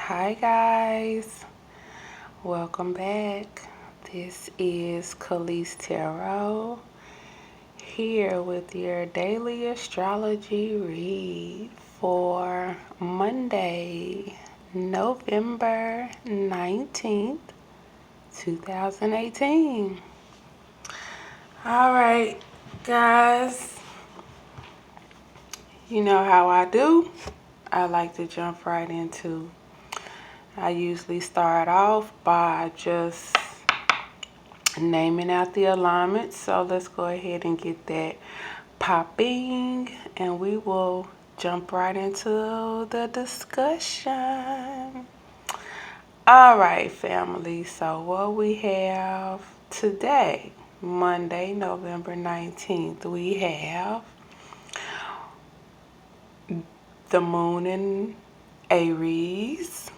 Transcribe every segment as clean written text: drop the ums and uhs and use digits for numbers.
Hi guys, welcome back. This is Kelis Tarot here with your Daily Astrology Read for Monday, November 19th, 2018. Alright guys, you know how I do. I like to jump right into I usually start off by just naming out the alignments. So let's go ahead and get that popping and we will jump right into the discussion. All right, family. So what we have today, Monday, November 19th, we have the moon in Aries.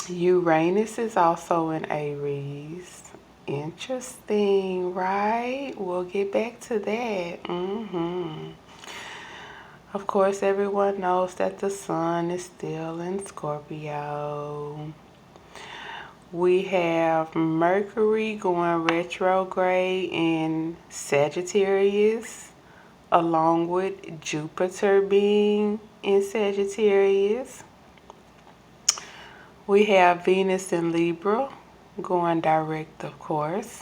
Uranus is also in Aries. Interesting, right? We'll get back to that. Of course, everyone knows that the sun is still in Scorpio. We have Mercury going retrograde in Sagittarius, along with Jupiter being in Sagittarius. We have Venus in Libra, going direct, of course.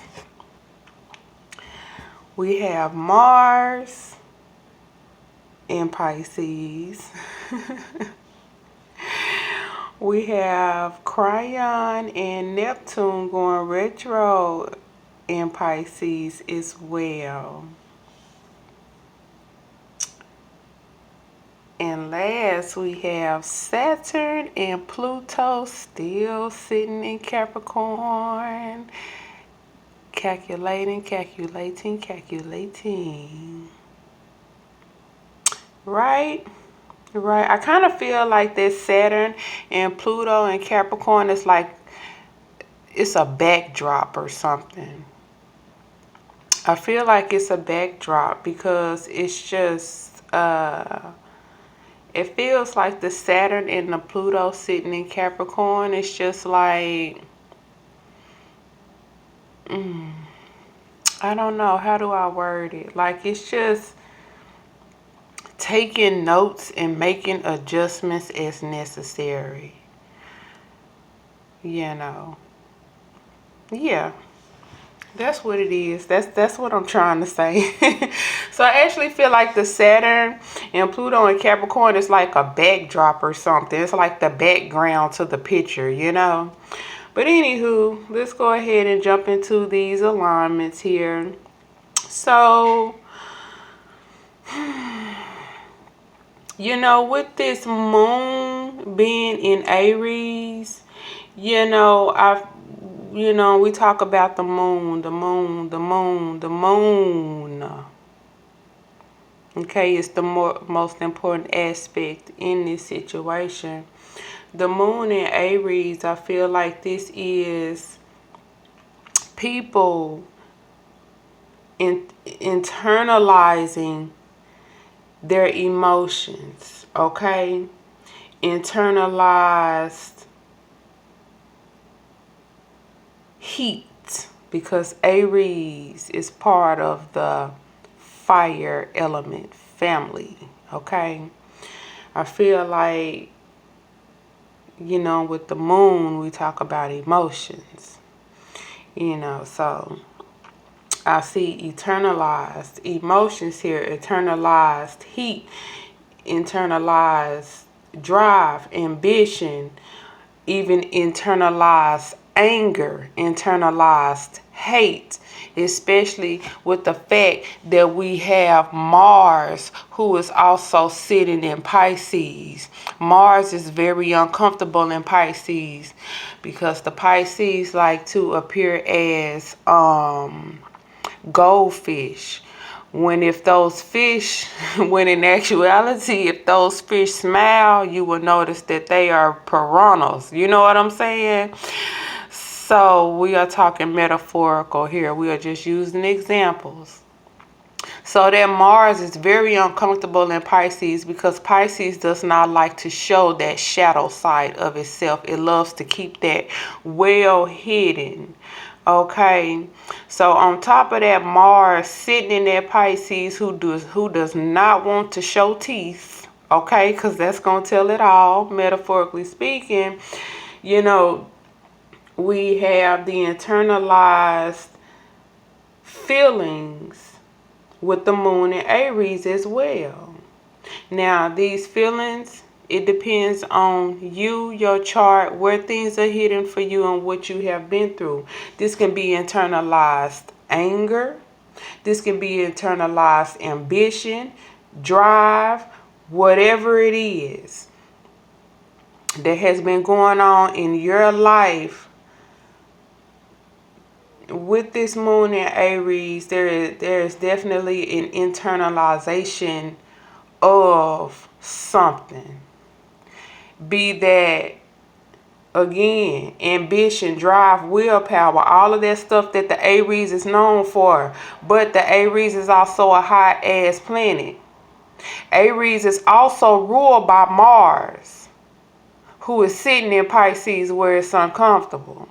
We have Mars in Pisces. We have Chiron and Neptune going retro in Pisces as well. And last, we have Saturn and Pluto still sitting in Capricorn. Calculating. Right? Right. I kind of feel like this Saturn and Pluto and Capricorn is like it's a backdrop or something. I feel like it's a backdrop because it's just it feels like the Saturn and the Pluto sitting in Capricorn. It's just like I don't know, how do I word it? Like it's just taking notes and making adjustments as necessary. You know. Yeah. That's what it is. That's what I'm trying to say. So I actually feel like the Saturn and Pluto and Capricorn is like a backdrop or something. It's like the background to the picture, you know. But anywho, let's go ahead and jump into these alignments here. So, you know, with this moon being in Aries, you know, we talk about the moon. Okay, it's the most important aspect in this situation. The moon in Aries, I feel like this is people internalizing their emotions, okay? Internalized heat, because Aries is part of the fire element family, okay? I feel like, you know, with the moon, we talk about emotions, you know, so I see internalized emotions here, internalized heat, internalized drive, ambition, even internalized anger, internalized hate, especially with the fact that we have Mars, who is also sitting in Pisces. Mars is very uncomfortable in Pisces because the Pisces like to appear as goldfish. When in actuality, if those fish smile, you will notice that they are piranhas. You know what I'm saying? So we are talking metaphorical here. We are just using examples. So that Mars is very uncomfortable in Pisces because Pisces does not like to show that shadow side of itself. It loves to keep that well hidden. Okay, so on top of that, Mars sitting in that Pisces who does not want to show teeth. Okay, because that's gonna tell it all, metaphorically speaking. You know, we have the internalized feelings with the moon in Aries as well. Now, these feelings, it depends on you, your chart, where things are hidden for you and what you have been through. This can be internalized anger. This can be internalized ambition, drive, whatever it is that has been going on in your life. With this moon in Aries, there is definitely an internalization of something. Be that, again, ambition, drive, willpower, all of that stuff that the Aries is known for. But the Aries is also a hot ass planet. Aries is also ruled by Mars, who is sitting in Pisces where it's uncomfortable.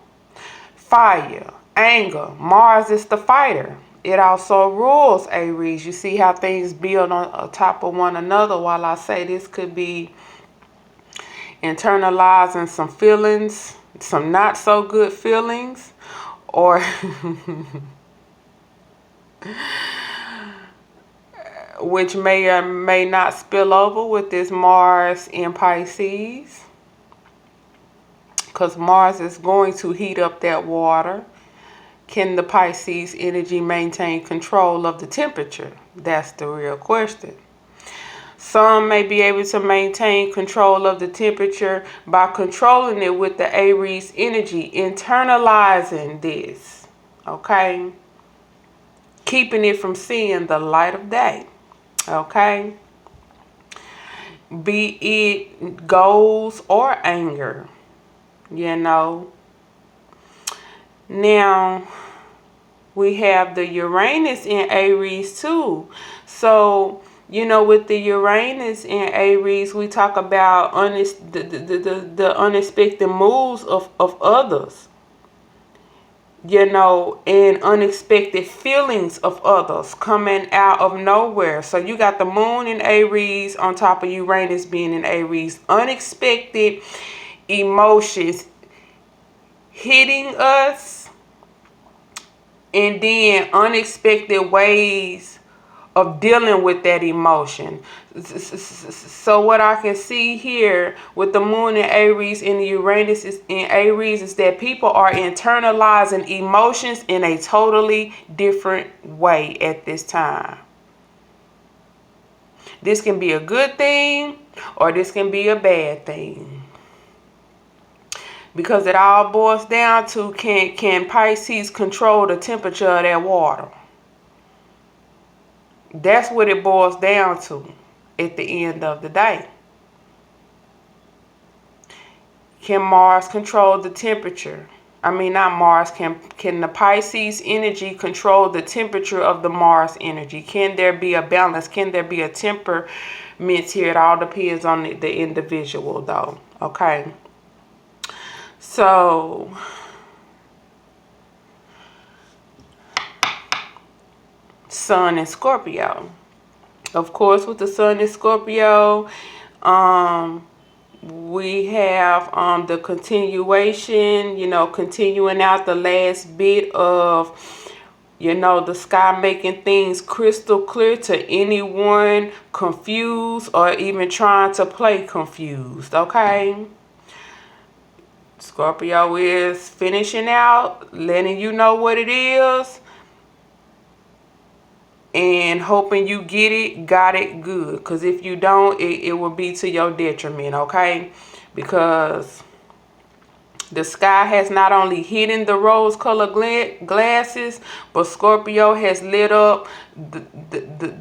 Fire, anger. Mars is the fighter. It also rules Aries. You see how things build on top of one another. While I say this could be internalizing some feelings, some not so good feelings, or which may or may not spill over with this Mars in Pisces. Because Mars is going to heat up that water. Can the Pisces energy maintain control of the temperature? That's the real question. Some may be able to maintain control of the temperature by controlling it with the Aries energy, internalizing this, okay? Keeping it from seeing the light of day, okay? Be it goals or anger, you know. Now, we have the Uranus in Aries too. So, you know, with the Uranus in Aries, we talk about the unexpected moves of others. You know, and unexpected feelings of others coming out of nowhere. So you got the moon in Aries on top of Uranus being in Aries. Unexpected emotions hitting us, and then unexpected ways of dealing with that emotion. So what I can see here with the moon in Aries and the Uranus in Aries is that people are internalizing emotions in a totally different way at this time. This can be a good thing or this can be a bad thing. Because it all boils down to, can Pisces control the temperature of that water? That's what it boils down to at the end of the day. Can Mars control the temperature? I mean, not Mars. Can the Pisces energy control the temperature of the Mars energy? Can there be a balance? Can there be a temperament here? It all depends on the individual, though. Okay. So, Sun in Scorpio. Of course, with the Sun in Scorpio, we have the continuation, you know, continuing out the last bit of, you know, the sky making things crystal clear to anyone confused or even trying to play confused, okay? Scorpio is finishing out, letting you know what it is, and hoping you get it, got it good. Because if you don't, it will be to your detriment, okay? Because the sky has not only hidden the rose-colored glasses, but Scorpio has lit up the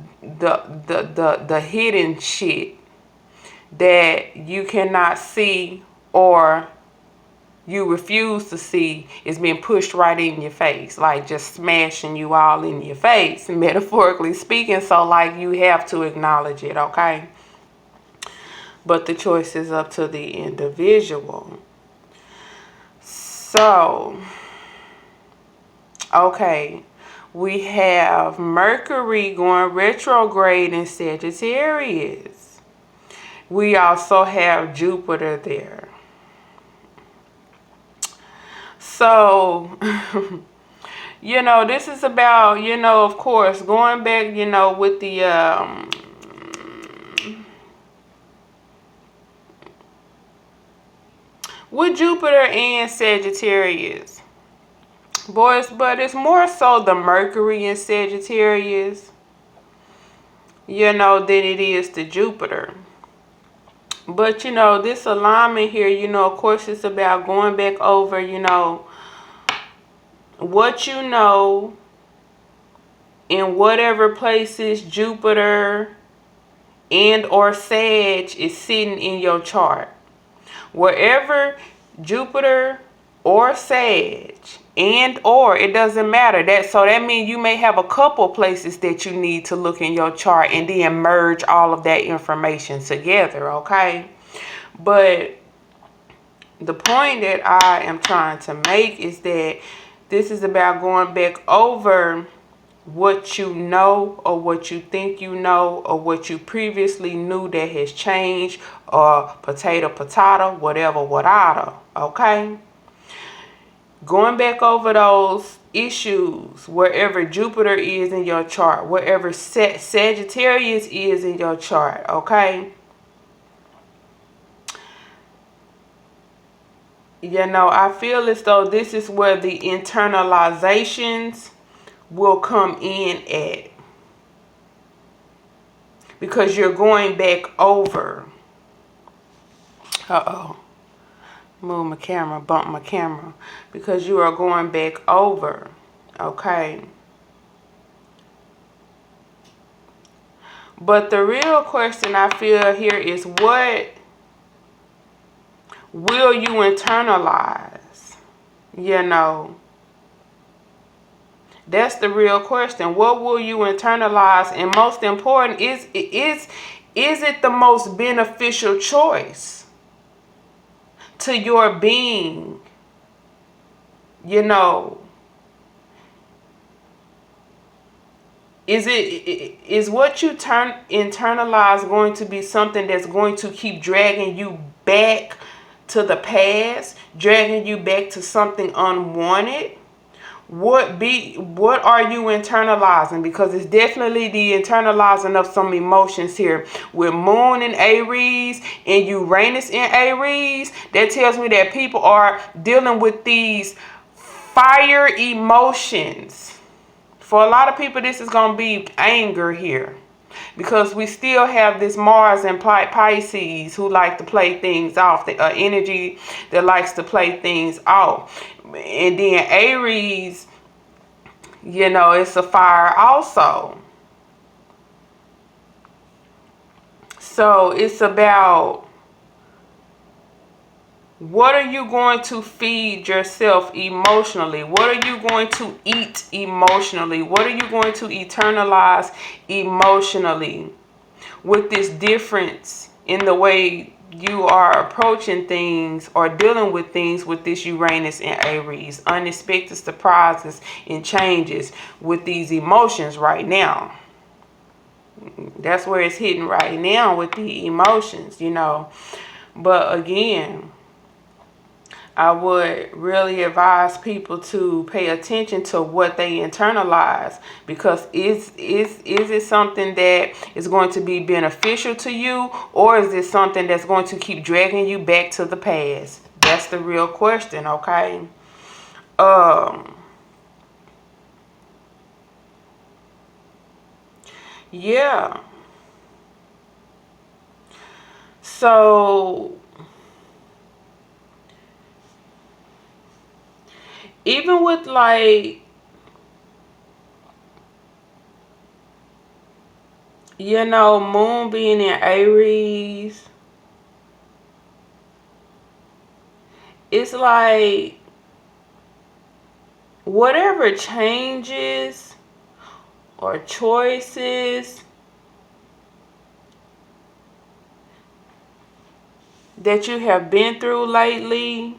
hidden shit that you cannot see or you refuse to see is being pushed right in your face, like just smashing you all in your face, metaphorically speaking. So like you have to acknowledge it, okay? But the choice is up to the individual. So, okay, we have Mercury going retrograde in Sagittarius. We also have Jupiter there. So, you know, this is about, you know, of course, going back, you know, with the, with Jupiter and Sagittarius. Boys, but it's more so the Mercury in Sagittarius, you know, than it is the Jupiter. But, you know, this alignment here, you know, of course, it's about going back over, you know, what you know in whatever places Jupiter and or Sag is sitting in your chart. Wherever Jupiter or Sag and or, it doesn't matter. So that means you may have a couple places that you need to look in your chart and then merge all of that information together, okay? But the point that I am trying to make is that this is about going back over what you know or what you think you know or what you previously knew that has changed, or potato, whatever, okay? Going back over those issues wherever Jupiter is in your chart, wherever Sagittarius is in your chart, okay? You know, I feel as though this is where the internalizations will come in at. Because you're going back over. Uh-oh. Move my camera, bump my camera. Because you are going back over. Okay. But the real question I feel here is, what will you internalize? You know, that's the real question. What will you internalize? And most important, is it the most beneficial choice to your being? You know, is what you internalize going to be something that's going to keep dragging you back to the past, dragging you back to something unwanted? What are you internalizing? Because it's definitely the internalizing of some emotions here. With Moon in Aries and Uranus in Aries, that tells me that people are dealing with these fire emotions. For a lot of people, this is going to be anger here. Because we still have this Mars and Pisces who like to play things off. The energy that likes to play things off. And then Aries, you know, it's a fire also. So it's about, what are you going to feed yourself emotionally? What are you going to eat emotionally? What are you going to internalize emotionally? With this difference in the way you are approaching things or dealing with things with this Uranus and Aries. Unexpected surprises and changes with these emotions right now. That's where it's hitting right now with the emotions, you know. But again, I would really advise people to pay attention to what they internalize, because is it something that is going to be beneficial to you, or is it something that's going to keep dragging you back to the past? That's the real question, okay? Yeah. So even with, like, you know, Moon being in Aries, it's like whatever changes or choices that you have been through lately,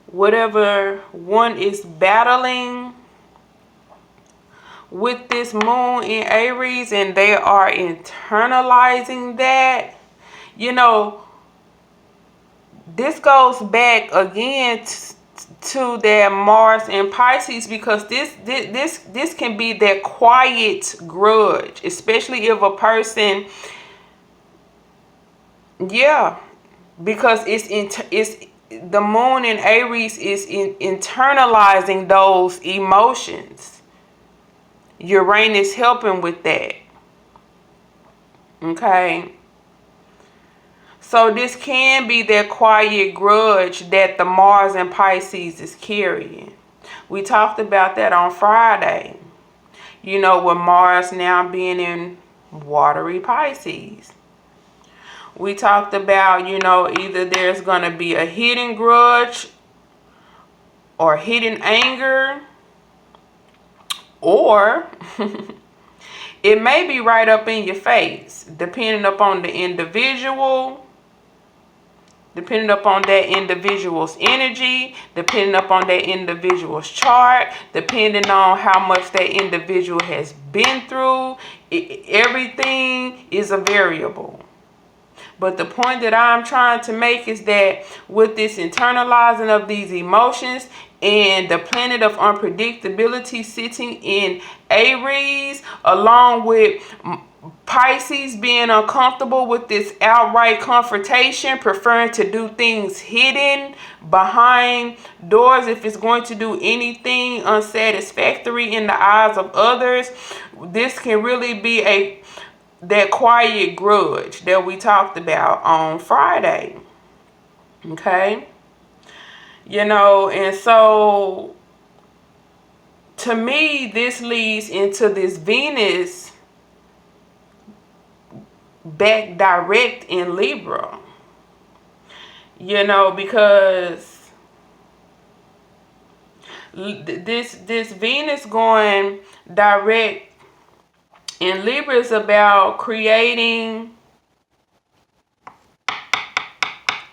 whatever one is battling with this moon in Aries, and they are internalizing that, you know, this goes back again to that Mars in Pisces, because this can be that quiet grudge, especially if a person, yeah, because it's the moon in Aries is internalizing those emotions. Uranus helping with that. Okay. So this can be that quiet grudge that the Mars and Pisces is carrying. We talked about that on Friday. You know, with Mars now being in watery Pisces. We talked about, you know, either there's going to be a hidden grudge or hidden anger, or it may be right up in your face, depending upon the individual, depending upon that individual's energy, depending upon that individual's chart, depending on how much that individual has been through. Everything is a variable. But the point that I'm trying to make is that with this internalizing of these emotions and the planet of unpredictability sitting in Aries, along with Pisces being uncomfortable with this outright confrontation, preferring to do things hidden behind doors if it's going to do anything unsatisfactory in the eyes of others, this can really be that quiet grudge that we talked about on Friday. Okay? You know, and so to me, this leads into this Venus back direct in Libra. You know, because this Venus going direct in Libra is about creating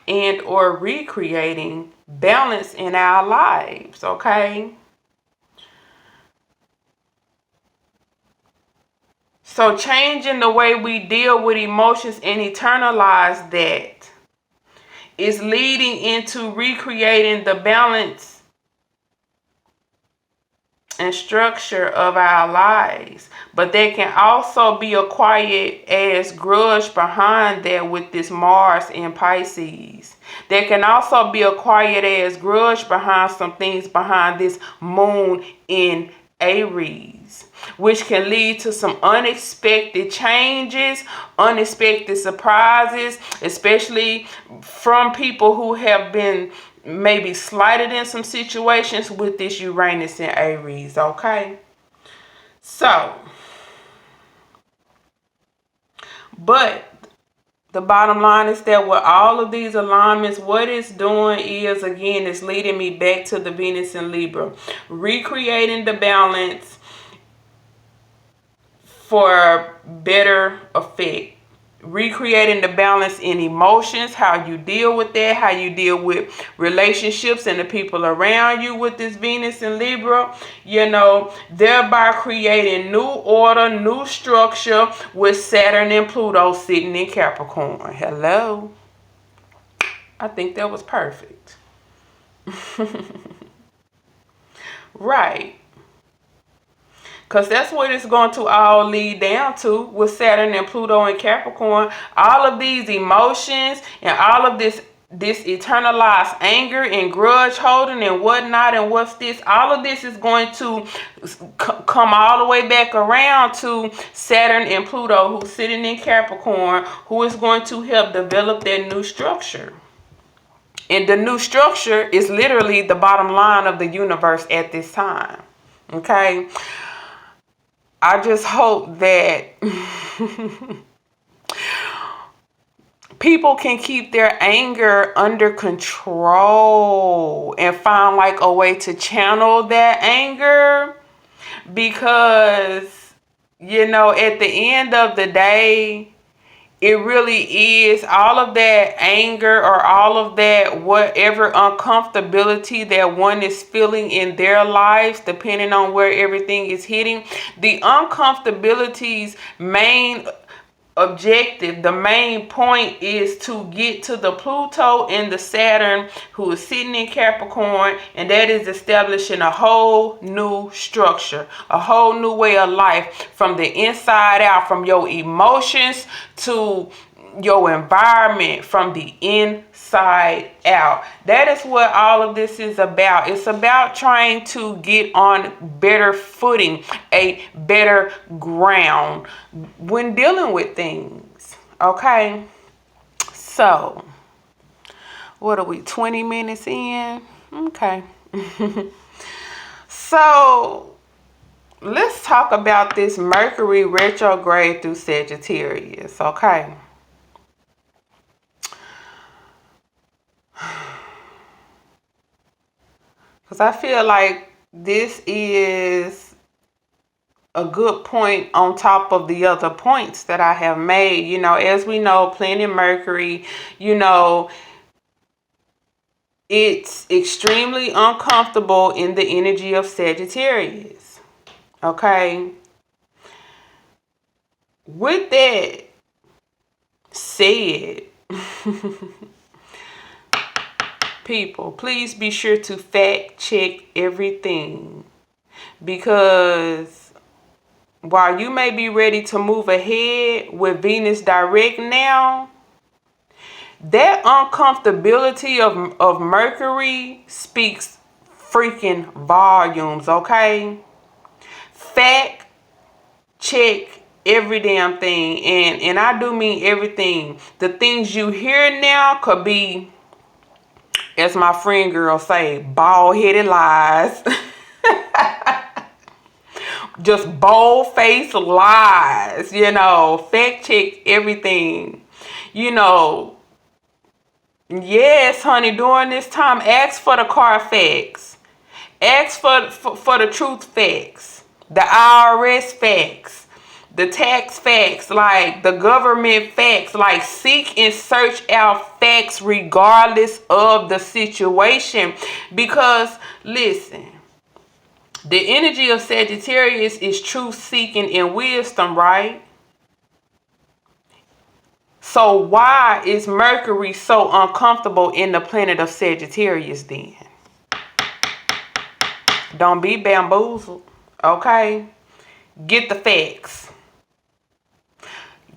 and or recreating balance in our lives, okay? So changing the way we deal with emotions and internalize that is leading into recreating the balance and structure of our lives. But there can also be a quiet ass grudge behind that with this Mars in Pisces. There can also be a quiet ass grudge behind some things behind this moon in Aries, which can lead to some unexpected changes, unexpected surprises, especially from people who have been maybe slighted in some situations with this Uranus in Aries, okay? So, but the bottom line is that with all of these alignments, what it's doing is, again, it's leading me back to the Venus in Libra, recreating the balance for better effect. Recreating the balance in emotions, how you deal with that, how you deal with relationships and the people around you with this Venus in Libra, you know, thereby creating new order, new structure with Saturn and Pluto sitting in Capricorn. Hello. I think that was perfect. Right. Because that's what it's going to all lead down to with Saturn and Pluto and Capricorn. All of these emotions and all of this eternalized anger and grudge holding and whatnot and what's this, all of this is going to come all the way back around to Saturn and Pluto, who's sitting in Capricorn, who is going to help develop that new structure. And the new structure is literally the bottom line of the universe at this time. Okay? I just hope that people can keep their anger under control and find like a way to channel that anger, because at the end of the day, it really is all of that anger or all of that whatever uncomfortability that one is feeling in their lives, depending on where everything is hitting. The uncomfortability's main objective, the main point, is to get to the Pluto and the Saturn, who is sitting in Capricorn, and that is establishing a whole new structure, a whole new way of life from the inside out, from your emotions to your environment, from the inside out. That is what all of this is about. It's about trying to get on better footing, a better ground when dealing with things. Okay, so what are we, 20 minutes in? Okay. So let's talk about this Mercury retrograde through Sagittarius. Okay, because I feel like this is a good point on top of the other points that I have made. As we know, planet Mercury, it's extremely uncomfortable in the energy of Sagittarius. Okay. With that said, people, please be sure to fact check everything, because while you may be ready to move ahead with Venus direct now, that uncomfortability of Mercury speaks freaking volumes. Okay, fact check every damn thing, and I do mean everything. The things you hear now could be, as my friend girl say, bald-headed lies. Just bold-faced lies. Fact check everything. Yes, honey, during this time, ask for the Carfax. Ask for the truth facts, the IRS facts, the tax facts, like the government facts. Like, seek and search out facts regardless of the situation. Because, listen, the energy of Sagittarius is truth seeking and wisdom, right? So why is Mercury so uncomfortable in the planet of Sagittarius then? Don't be bamboozled, okay? Get the facts.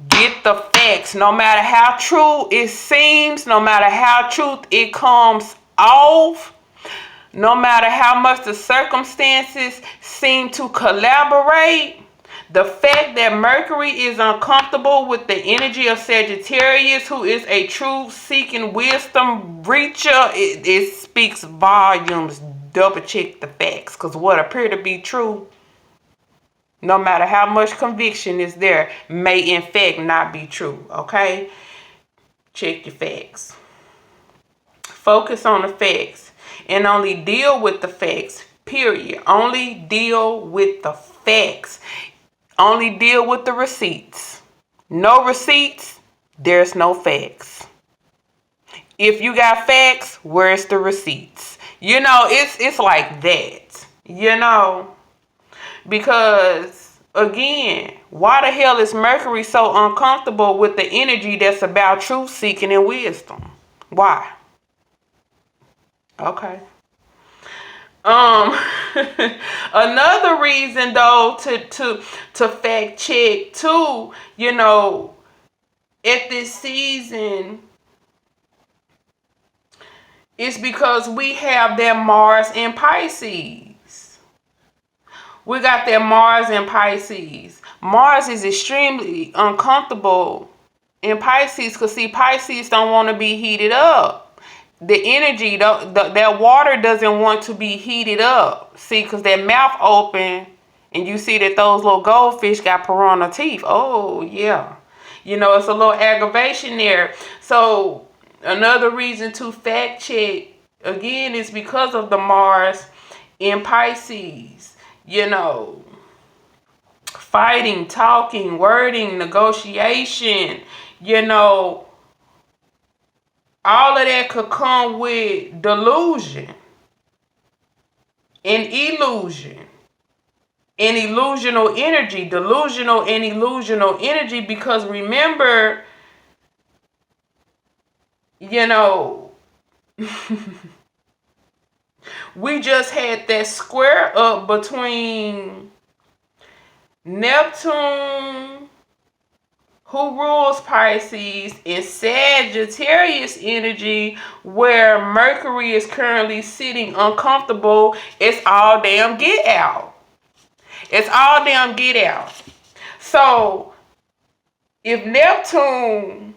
Get the facts. No matter how true it seems, no matter how truth it comes off, no matter how much the circumstances seem to collaborate, the fact that Mercury is uncomfortable with the energy of Sagittarius, who is a truth-seeking wisdom reacher, it speaks volumes. Double check the facts, because what appear to be true, no matter how much conviction is there, may in fact not be true. Okay? Check your facts. Focus on the facts and only deal with the facts. Period. Only deal with the facts. Only deal with the receipts. No receipts, there's no facts. If you got facts, where's the receipts? It's like that. Because again, why the hell is Mercury so uncomfortable with the energy that's about truth seeking and wisdom? Why? Okay. Another reason though to fact check too, at this season, is because we have that Mars in Pisces. We got that Mars in Pisces. Mars is extremely uncomfortable in Pisces, because see, Pisces don't want to be heated up. The energy, that water doesn't want to be heated up. See, because that mouth open, and you see that those little goldfish got piranha teeth. Oh, yeah. It's a little aggravation there. So another reason to fact check again is because of the Mars in Pisces. Fighting, talking, wording, negotiation, all of that could come with delusion and illusion and delusional energy, because remember, we just had that square up between Neptune, who rules Pisces, and Sagittarius energy, where Mercury is currently sitting uncomfortable. It's all damn get out. It's all damn get out. So if Neptune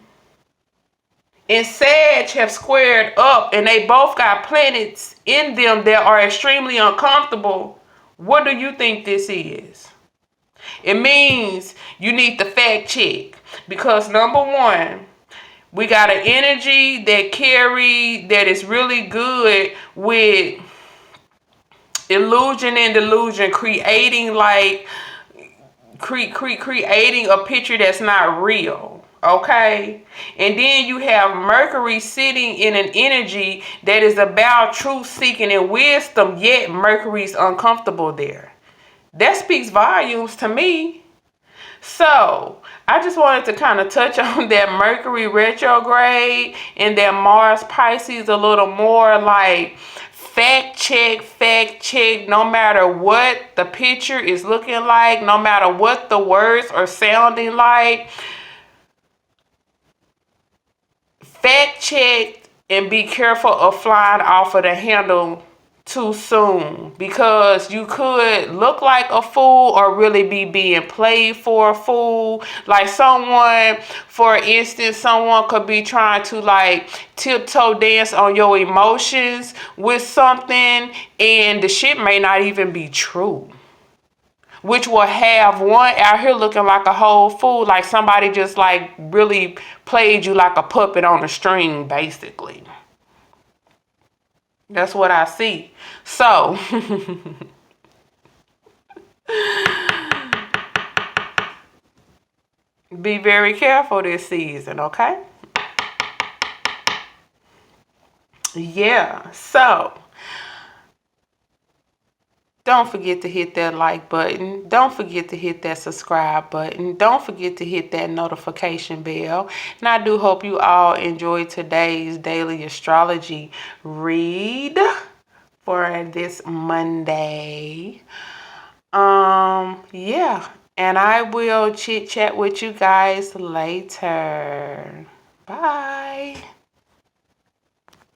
and Sag have squared up and they both got planets in them that are extremely uncomfortable, what do you think this is? It means you need to fact check, because number one, we got an energy that is really good with illusion and delusion, creating a picture that's not real. Okay? And then you have Mercury sitting in an energy that is about truth seeking and wisdom, yet Mercury's uncomfortable there. That speaks volumes to me. So I just wanted to kind of touch on that Mercury retrograde and that Mars Pisces a little more. Like, fact check, no matter what the picture is looking like, no matter what the words are sounding like. Fact check and be careful of flying off of the handle too soon, because you could look like a fool or really be being played for a fool. Like for instance, someone could be trying to like tiptoe dance on your emotions with something, and the shit may not even be true, which will have one out here looking like a whole fool, like somebody just like really played you like a puppet on a string, basically. That's what I see. So, be very careful this season, okay? Yeah, so don't forget to hit that like button. Don't forget to hit that subscribe button. Don't forget to hit that notification bell. And I do hope you all enjoyed today's daily astrology read for this Monday. Yeah. And I will chit chat with you guys later.